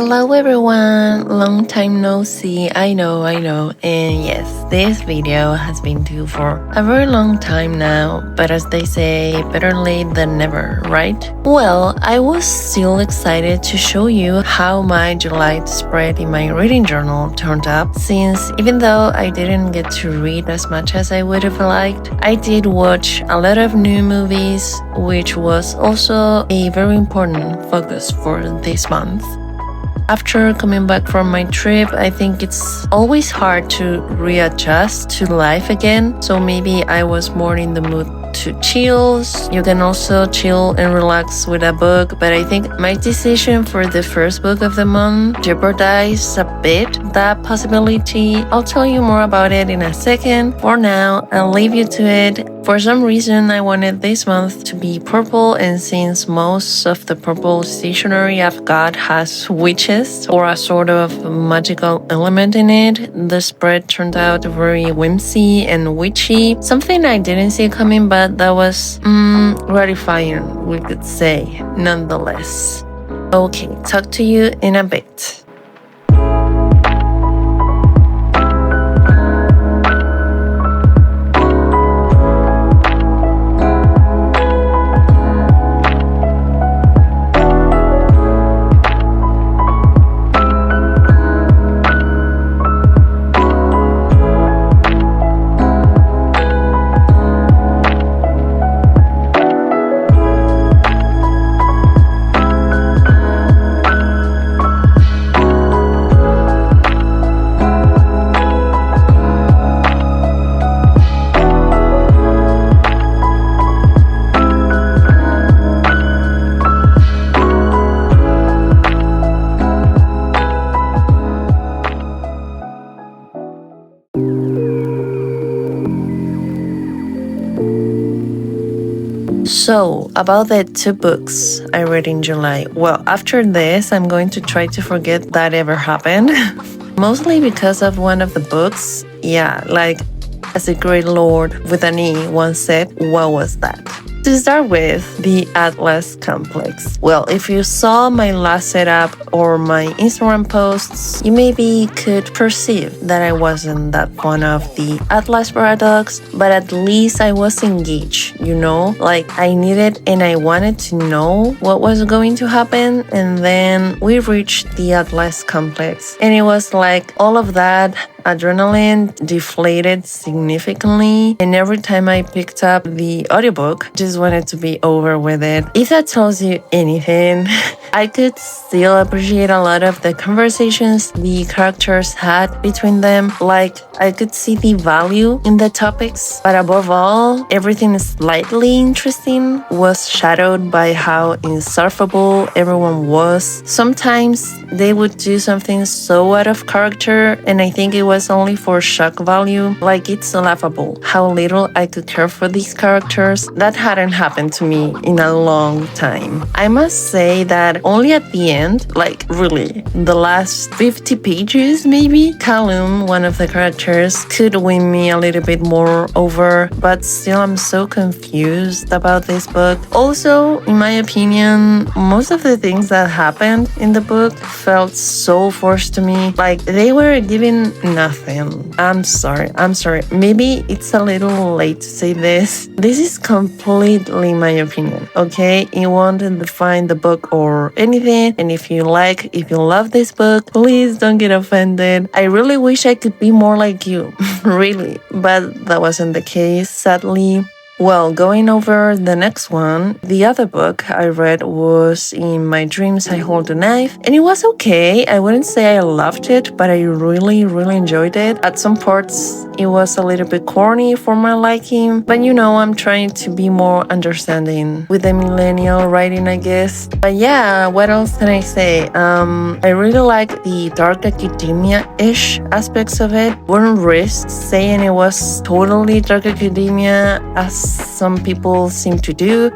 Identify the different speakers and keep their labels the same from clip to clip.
Speaker 1: Hello everyone, long time no see, I know, and yes, this video has been due for a very long time now, but as they say, better late than never, right? Well, I was still excited to show you how my July spread in my reading journal turned out, since even though I didn't get to read as much as I would have liked, I did watch a lot of new movies, which was also a very important focus for this month. After coming back from my trip, I think it's always hard to readjust to life again, so maybe I was more in the mood to chill. You can also chill and relax with a book, but I think my decision for the first book of the month jeopardized a bit that possibility. I'll tell you more about it in a second. For now, I'll leave you to it. For some reason, I wanted this month to be purple, and since most of the purple stationery I've got has witches or a sort of magical element in it, the spread turned out very whimsy and witchy, something I didn't see coming, but that was gratifying, we could say, nonetheless. Okay, talk to you in a bit. So, about the 2 books I read in July. Well, after this, I'm going to try to forget that ever happened. Mostly because of one of the books. Yeah, like, as a great lord with an E once said, what was that? To start with, the Atlas Complex. Well, if you saw my last setup or my Instagram posts, you maybe could perceive that I wasn't that fond of the Atlas paradox, but at least I was engaged, you know? Like, I needed and I wanted to know what was going to happen, and then we reached the Atlas Complex. And it was like all of that adrenaline deflated significantly, and every time I picked up the audiobook, just wanted to be over with it. If that tells you anything, I could still appreciate a lot of the conversations the characters had between them. Like, I could see the value in the topics, but above all, everything slightly interesting was shadowed by how insufferable everyone was. Sometimes they would do something so out of character, and I think it was only for shock value. Like, it's laughable how little I could care for these characters. That hadn't happened to me in a long time. I must say that only at the end, like really, the last 50 pages maybe, Callum, one of the characters, could win me a little bit more over, but still I'm so confused about this book. Also, in my opinion, most of the things that happened in the book felt so forced to me, like they were giving nothing. I'm sorry. Maybe it's a little late to say this. This is completely my opinion, okay? It won't define the book or anything, and if you love this book, please don't get offended. I really wish I could be more like you, really, but that wasn't the case, sadly. Well, going over the next one, the other book I read was In My Dreams I Hold a Knife, and it was okay. I wouldn't say I loved it, but I really enjoyed it. At some parts, it was a little bit corny for my liking, but you know, I'm trying to be more understanding with the millennial writing, I guess. But yeah, what else can I say? I really like the dark academia-ish aspects of it. Wouldn't risk saying it was totally dark academia as some people seem to do,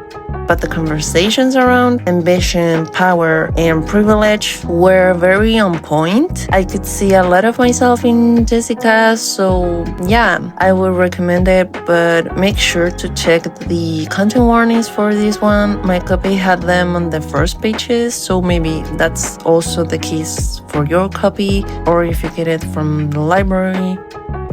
Speaker 1: but the conversations around ambition, power, and privilege were very on point. I could see a lot of myself in Jessica, so yeah, I would recommend it, but make sure to check the content warnings for this one. My copy had them on the first pages, so maybe that's also the case for your copy, or if you get it from the library.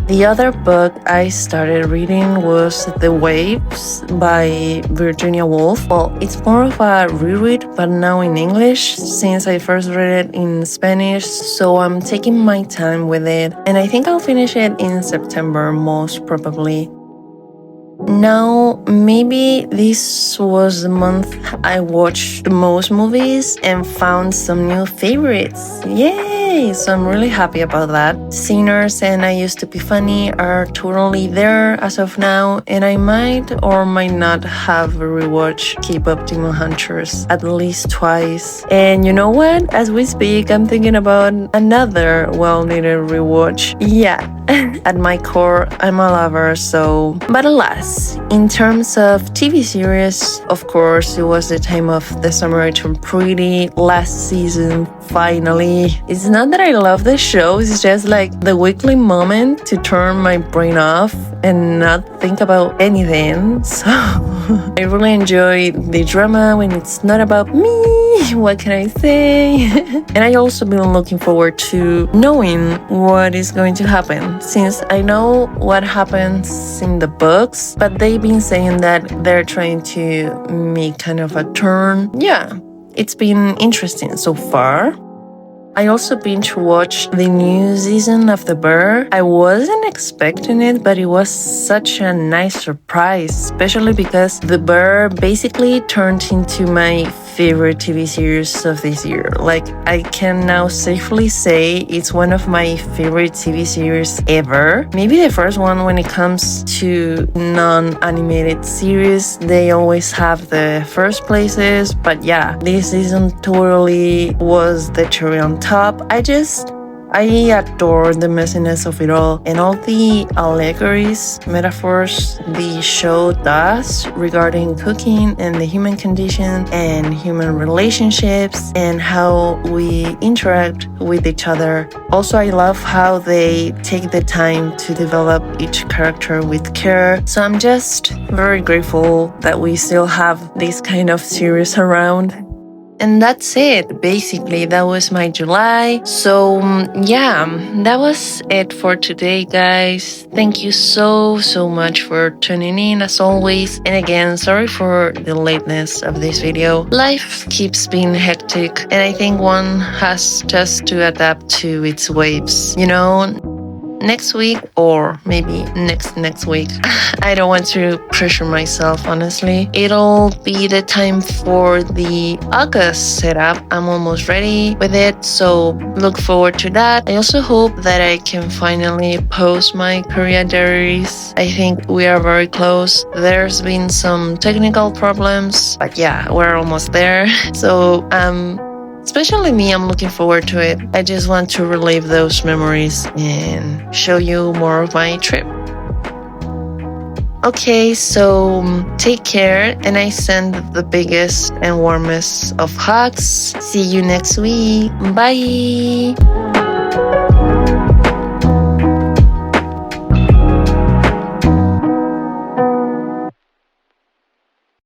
Speaker 1: The other book I started reading was The Waves by Virginia Woolf. Well, it's more of a reread, but now in English, since I first read it in Spanish, so I'm taking my time with it, and I think I'll finish it in September, most probably. Now, maybe this was the month I watched the most movies and found some new favorites. Yay! So I'm really happy about that. Sinners and I Used to Be Funny are totally there as of now, and I might or might not have rewatched K-pop Demon Hunters at least twice. And you know what? As we speak, I'm thinking about another well-needed rewatch. Yeah, at my core, I'm a lover, so... But alas, in terms of TV series, of course, it was the time of The Summer I Turned Pretty last season, finally. It's not that I love the show, it's just like the weekly moment to turn my brain off and not think about anything. So I really enjoy the drama when it's not about me. What can I say? And I also been looking forward to knowing what is going to happen, since I know what happens in the books, but they've been saying that they're trying to make kind of a turn. Yeah, it's been interesting so far. I also binge watched the new season of The Bear. I wasn't expecting it, but it was such a nice surprise, especially because The Bear basically turned into my favorite TV series of this year. Like, I can now safely say it's one of my favorite TV series ever. Maybe the first one when it comes to non-animated series. They always have the first places, but yeah, this season totally was the cherry on top. I adore the messiness of it all and all the allegories, metaphors the show does regarding cooking and the human condition and human relationships and how we interact with each other. Also, I love how they take the time to develop each character with care. So I'm just very grateful that we still have this kind of series around. And that's it. Basically, that was my July. So yeah, that was it for today, guys. Thank you so much for tuning in as always. And again, sorry for the lateness of this video. Life keeps being hectic, and I think one has just to adapt to its waves, you know? Next week, or maybe next week. I don't want to pressure myself, honestly. It'll be the time for the August setup. I'm almost ready with it, so look forward to that. I also hope that I can finally post my Korea diaries. I think we are very close. There's been some technical problems, but yeah, we're almost there. So especially me, I'm looking forward to it. I just want to relive those memories and show you more of my trip. Okay, so take care, and I send the biggest and warmest of hugs. See you next week. Bye!